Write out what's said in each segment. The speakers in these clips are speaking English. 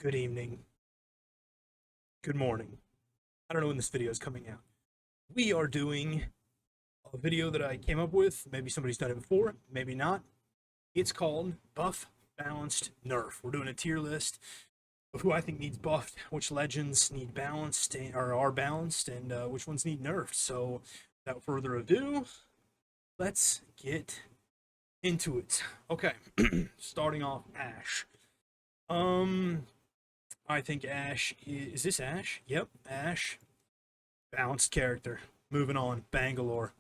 Good evening, good morning. I don't know when this video is coming out. We are doing a video that I came up with. Maybe somebody's done it before, maybe not. It's called Buff, Balanced, Nerf. We're doing a tier list of who I think needs buffed, which legends need balanced or are balanced, and which ones need nerfed. So, without further ado, let's get into it. Okay, starting off Ash. Um, I think Ash is this Ash? Yep, Ash. Balanced character. Moving on, Bangalore.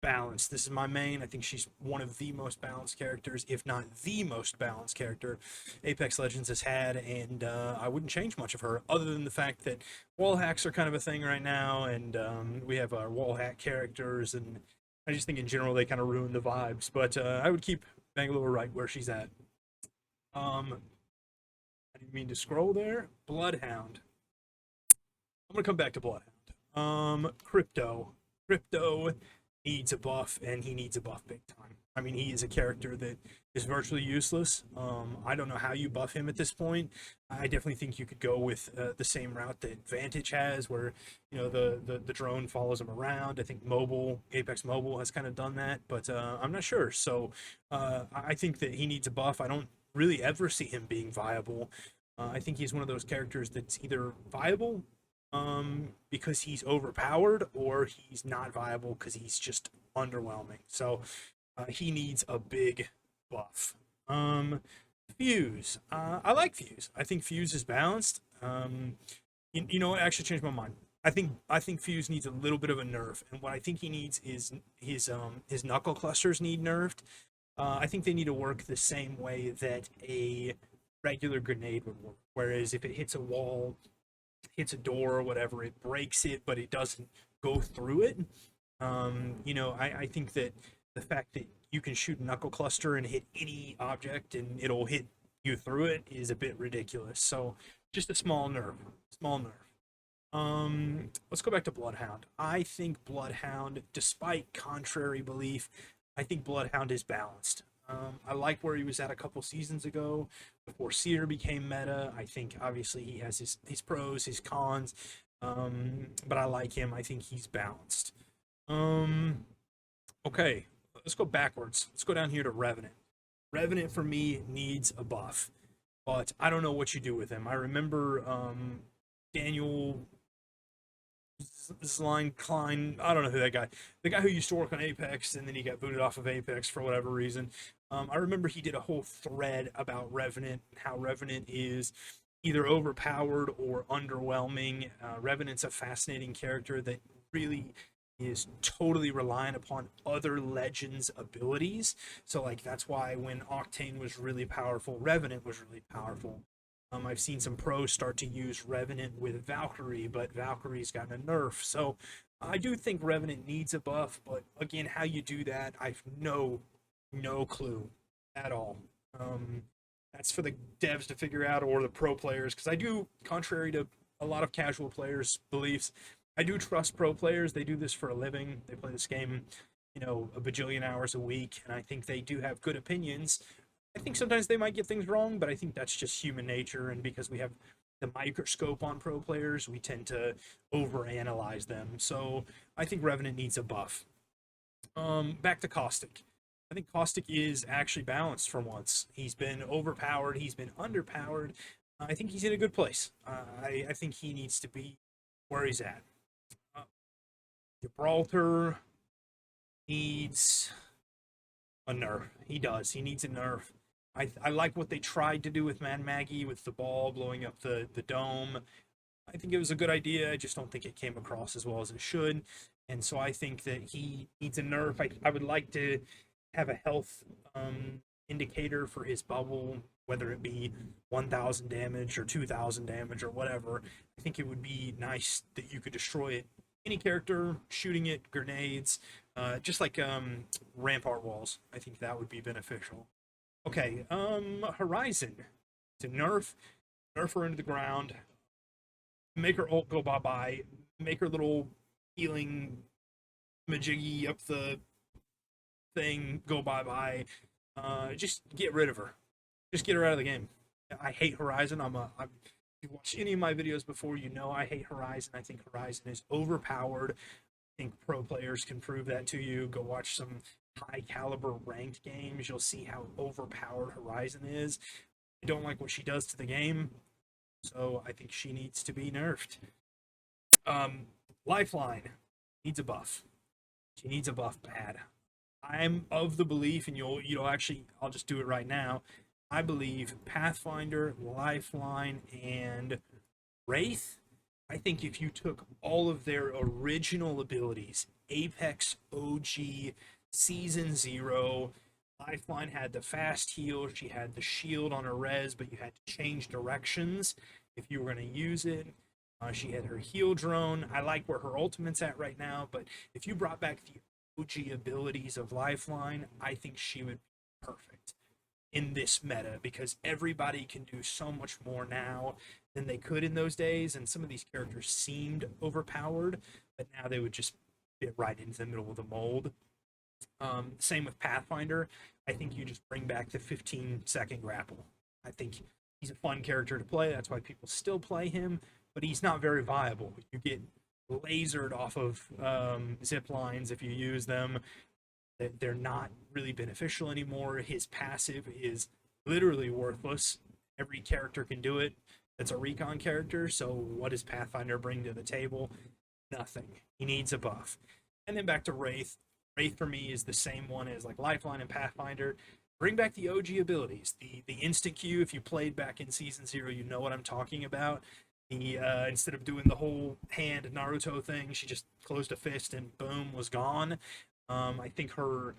Balanced. This is my main. I think she's one of the most balanced characters, if not the most balanced character Apex Legends has had, and I wouldn't change much of her, other than the fact that wall hacks are kind of a thing right now, and we have our wall hack characters, and I just think in general they kind of ruin the vibes. But I would keep Bangalore right where she's at. I didn't mean to scroll there. Bloodhound. I'm gonna come back to Bloodhound. Crypto. Crypto needs a buff, and he needs a buff big time. I mean, he is a character that is virtually useless. I don't know how you buff him at this point. I definitely think you could go with the same route that Vantage has, where the drone follows him around. I think mobile Apex Mobile has kind of done that, but I'm not sure. So I think that he needs a buff. I don't really ever see him being viable. I think he's one of those characters that's either viable because he's overpowered, or he's not viable because he's just underwhelming. So he needs a big buff. Fuse. I like Fuse. I think Fuse is balanced. You know what? I actually changed my mind. I think Fuse needs a little bit of a nerf, and what I think he needs is his knuckle clusters need nerfed. I think they need to work the same way that a regular grenade would work. Whereas if it hits a wall, hits a door or whatever, it breaks it, but it doesn't go through it. I think that the fact that you can shoot a knuckle cluster and hit any object and it'll hit you through it is a bit ridiculous. So just a small nerf. Small nerf. Let's go back to Bloodhound. I think Bloodhound, despite contrary belief, I think Bloodhound is balanced. I like where he was at a couple seasons ago before Seer became meta. I think obviously he has his pros, his cons, but I like him. I think he's balanced. Um, okay, let's go backwards. Let's go down here to Revenant. Revenant for me needs a buff, but I don't know what you do with him. I remember Daniel Zline Klein. I don't know who that guy. The guy who used to work on Apex and then he got booted off of Apex for whatever reason. I remember he did a whole thread about Revenant, how Revenant is either overpowered or underwhelming. Revenant's a fascinating character that really is totally reliant upon other legends' abilities. So like that's why when Octane was really powerful, Revenant was really powerful. I've seen some pros start to use Revenant with Valkyrie, but Valkyrie's gotten a nerf. So I do think Revenant needs a buff, but again, how you do that, I've no clue at all. Um, that's for the devs to figure out, or the pro players, because I do, contrary to a lot of casual players' beliefs, I do trust pro players. They do this for a living. They play this game, a bajillion hours a week, and I think they do have good opinions. I think sometimes they might get things wrong, but I think that's just human nature. And because we have the microscope on pro players, we tend to overanalyze them. So I think Revenant needs a buff. Back to Caustic. I think Caustic is actually balanced for once. He's been overpowered, he's been underpowered. I think he's in a good place. I think he needs to be where he's at. Uh, Gibraltar needs a nerf. He does. He needs a nerf. I like what they tried to do with Mad Maggie with the ball blowing up the dome. I think it was a good idea. I just don't think it came across as well as it should. And so I think that he needs a nerf. I would like to have a health indicator for his bubble, whether it be 1,000 damage or 2,000 damage or whatever. I think it would be nice that you could destroy it. Any character shooting it, grenades, just like rampart walls. I think that would be beneficial. Okay, Horizon. To nerf her into the ground, make her ult go bye bye, make her little healing majiggy up the thing go bye bye. Just get rid of her. Just get her out of the game. I hate Horizon. If you watch any of my videos before, you know I hate Horizon. I think Horizon is overpowered. I think pro players can prove that to you. Go watch some high caliber ranked games. You'll see how overpowered Horizon is. I don't like what she does to the game, so I think she needs to be nerfed. Um, Lifeline needs a buff. She needs a buff bad. I'm of the belief, and you'll actually, I'll just do it right now. I believe Pathfinder, Lifeline, and Wraith. I think if you took all of their original abilities, Apex, OG, Season 0, Lifeline had the fast heal, she had the shield on her res, but you had to change directions if you were going to use it. She had her heal drone. I like where her ultimate's at right now, but if you brought back the OG abilities of Lifeline, I think she would be perfect in this meta because everybody can do so much more now than they could in those days, and some of these characters seemed overpowered, but now they would just fit right into the middle of the mold. Same with Pathfinder. I think you just bring back the 15-second grapple. I think he's a fun character to play. That's why people still play him, but he's not very viable. You get lasered off of zip lines if you use them. They're not really beneficial anymore. His passive is literally worthless. Every character can do it that's a recon character, so what does Pathfinder bring to the table? Nothing. He needs a buff. And then back to Wraith. Wraith for me is the same one as like Lifeline and Pathfinder. Bring back the OG abilities. The instant Q, if you played back in Season 0, you know what I'm talking about. The instead of doing the whole hand Naruto thing, she just closed a fist and boom, was gone. I think her,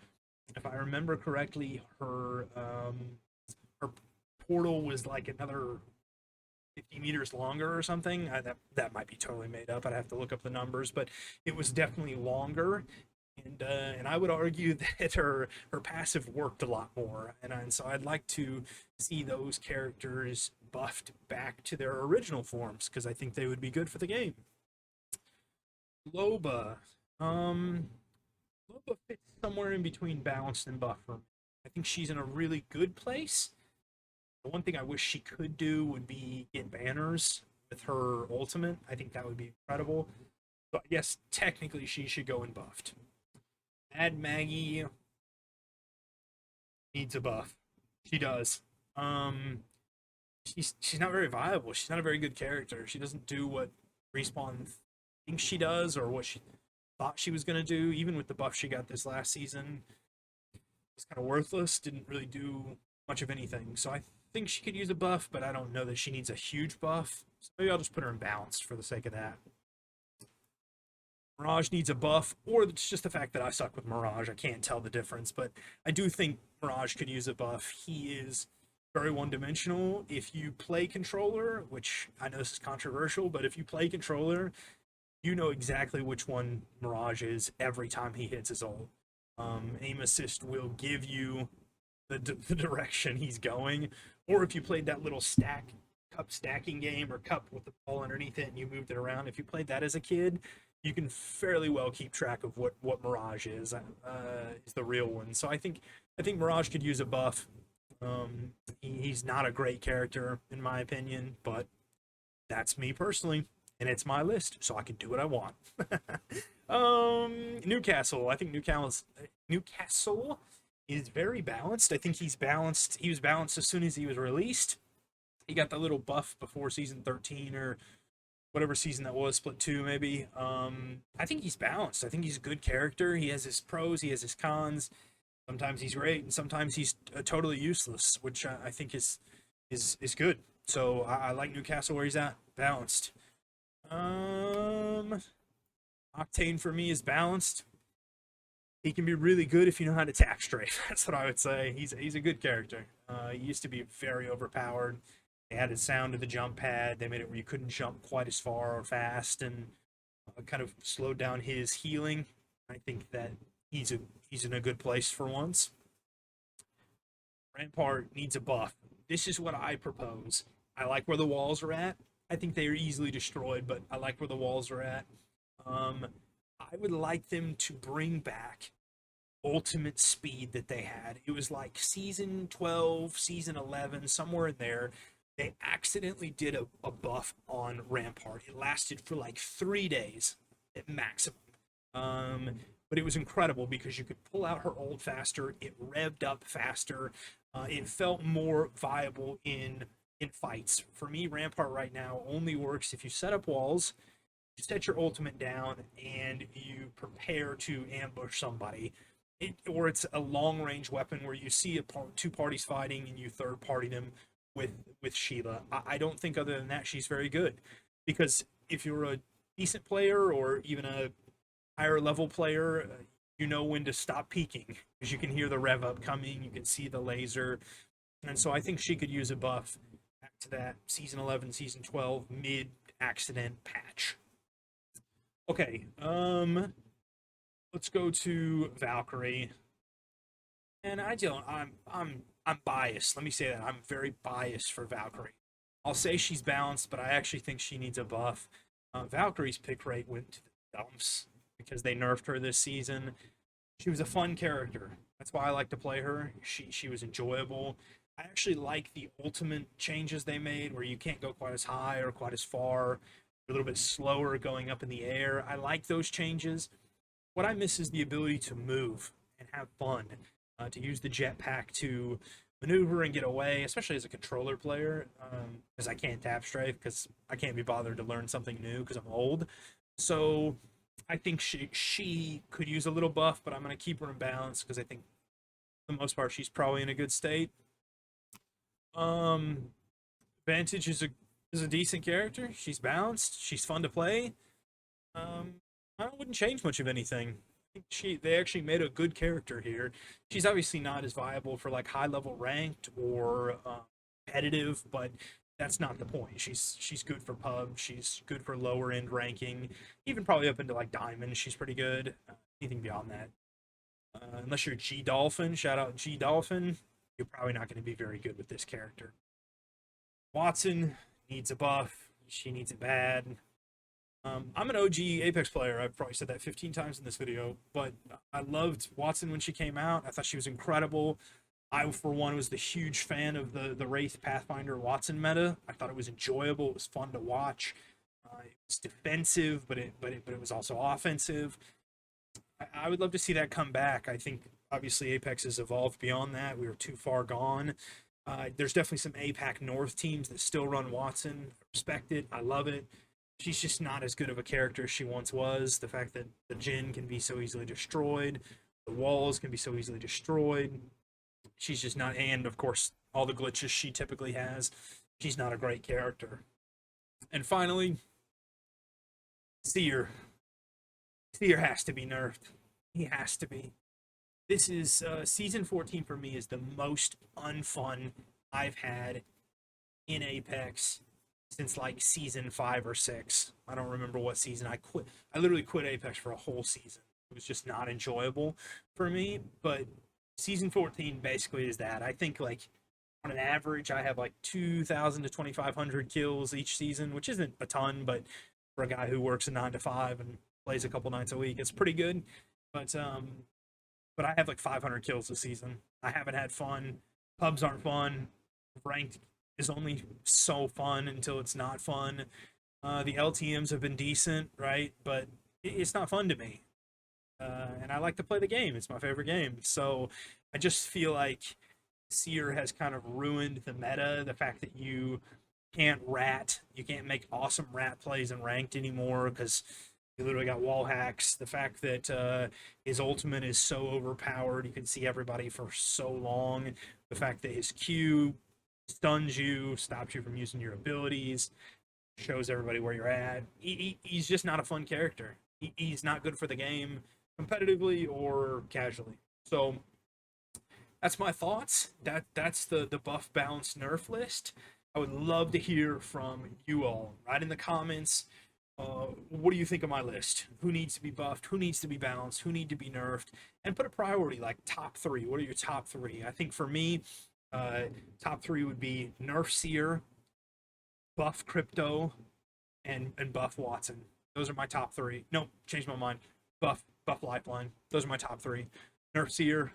if I remember correctly, her portal was like another 50 meters longer or something. That might be totally made up. I'd have to look up the numbers, but it was definitely longer. And I would argue that her passive worked a lot more, and so I'd like to see those characters buffed back to their original forms because I think they would be good for the game. Loba, Loba fits somewhere in between balanced and buff for me. I think she's in a really good place. The one thing I wish she could do would be get banners with her ultimate. I think that would be incredible. But yes, technically she should go in buffed. Mad Maggie needs a buff. She does. She's not very viable. She's not a very good character. She doesn't do what Respawn thinks she does or what she thought she was gonna do. Even with the buff she got this last season, it's kind of worthless. Didn't really do much of anything. So I think she could use a buff, but I don't know that she needs a huge buff. So maybe I'll just put her in balanced for the sake of that. Mirage needs a buff, or it's just the fact that I suck with Mirage. I can't tell the difference, but I do think Mirage could use a buff. He is very one-dimensional. If you play controller, which I know this is controversial, but if you play controller, you know exactly which one Mirage is every time he hits his ult. Aim assist will give you the direction he's going, or if you played that little cup stacking game or cup with the ball underneath it and you moved it around, if you played that as a kid, you can fairly well keep track of what Mirage is the real one. So I think Mirage could use a buff. He's not a great character in my opinion, but that's me personally, and it's my list, so I can do what I want. Newcastle. I think Newcastle is very balanced. I think he's balanced. He was balanced as soon as he was released. He got the little buff before season 13 or whatever season that was, split 2 maybe. I think he's balanced. I think he's a good character. He has his pros, he has his cons. Sometimes he's great, and sometimes he's totally useless, which I think is good. So I like Newcastle where he's at, balanced. Octane for me is balanced. He can be really good if you know how to tap strafe. That's what I would say. He's a good character. He used to be very overpowered. They added sound to the jump pad. They made it where you couldn't jump quite as far or fast, and kind of slowed down his healing. I think that he's in a good place for once. Rampart needs a buff. This is what I propose. I like where the walls are at. I think they are easily destroyed, but I like where the walls are at. I would like them to bring back ultimate speed that they had. It was like season 12, season 11, somewhere in there. they accidentally did a buff on Rampart. It lasted for like 3 days at maximum. But it was incredible because you could pull out her ult faster. It revved up faster. It felt more viable in fights. For me, Rampart right now only works if you set up walls, you set your ultimate down, and you prepare to ambush somebody. Or it's a long range weapon where you see two parties fighting and you third party them with Sheila. I don't think other than that she's very good, because if you're a decent player or even a higher level player, you know when to stop peeking because you can hear the rev up coming, you can see the laser, and so I think she could use a buff back to that season 11, season 12 mid accident patch. Okay, let's go to Valkyrie. And I'm biased. Let me say that I'm very biased for Valkyrie. I'll say she's balanced, but I actually think she needs a buff. Valkyrie's pick rate went to the dumps because they nerfed her this season. She was a fun character. That's why I like to play her. She was enjoyable. I actually like the ultimate changes they made, where you can't go quite as high or quite as far, a little bit slower going up in the air. I like those changes. What I miss is the ability to move and have fun, to use the jetpack to maneuver and get away, especially as a controller player, because I can't tap strafe because I can't be bothered to learn something new because I'm old. So I think she could use a little buff, but I'm going to keep her in balance because I think for the most part she's probably in a good state. Vantage is a decent character. She's balanced. She's fun to play. I wouldn't change much of anything. I think they actually made a good character here. She's obviously not as viable for like high level ranked or competitive, but that's not the point. She's good for pub. She's good for lower end ranking, even probably up into like diamond. She's pretty good. Anything beyond that, unless you're G Dolphin, shout out G Dolphin, you're probably not going to be very good with this character. Watson needs a buff. She needs it bad. I'm an OG Apex player. I've probably said that 15 times in this video, but I loved Watson when she came out. I thought she was incredible. I, for one, was the huge fan of the Wraith Pathfinder Watson meta. I thought it was enjoyable. It was fun to watch. It was defensive, but it was also offensive. I would love to see that come back. I think obviously Apex has evolved beyond that. We were too far gone. There's definitely some APAC North teams that still run Watson. I respect it. I love it. She's just not as good of a character as she once was. The fact that the Jin can be so easily destroyed, the walls can be so easily destroyed. She's just not, and of course, all the glitches she typically has. She's not a great character. And finally, Seer. Seer has to be nerfed. He has to be. This is season 14 for me is the most unfun I've had in Apex since like season 5 or 6. I don't remember what season I quit. I literally quit Apex for a whole season. It was just not enjoyable for me. But season 14 basically is that. I think like on an average, I have like 2,000 to 2,500 kills each season, which isn't a ton, but for a guy who works a 9 to 5 and plays a couple nights a week, it's pretty good. But I have like 500 kills this season. I haven't had fun. Pubs aren't fun. Ranked is only so fun until it's not fun. The LTMs have been decent, right? But it's not fun to me. And I like to play the game. It's my favorite game. So I just feel like Seer has kind of ruined the meta. The fact that you can't make awesome rat plays in ranked anymore because he literally got wall hacks. The fact that his ultimate is so overpowered, you can see everybody for so long. The fact that his Q stuns you, stops you from using your abilities, shows everybody where you're at. He's just not a fun character. He's not good for the game, competitively or casually. So that's my thoughts. That's the buff balance nerf list. I would love to hear from you all. Write in the comments. What do you think of my list? Who needs to be buffed? Who needs to be balanced? Who need to be nerfed? And put a priority, like top 3. What are your top 3? I think for me, top 3 would be nerf Seer, buff Crypto, and buff Watson. Those are my top 3. No, change my mind. Buff Lifeline. Those are my top 3. Nerf Seer,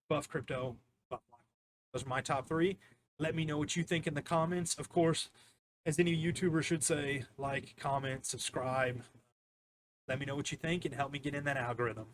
buff Crypto, buff Lifeline. Those are my top 3. Let me know what you think in the comments. Of course, as any YouTuber should say, like, comment, subscribe. Let me know what you think and help me get in that algorithm.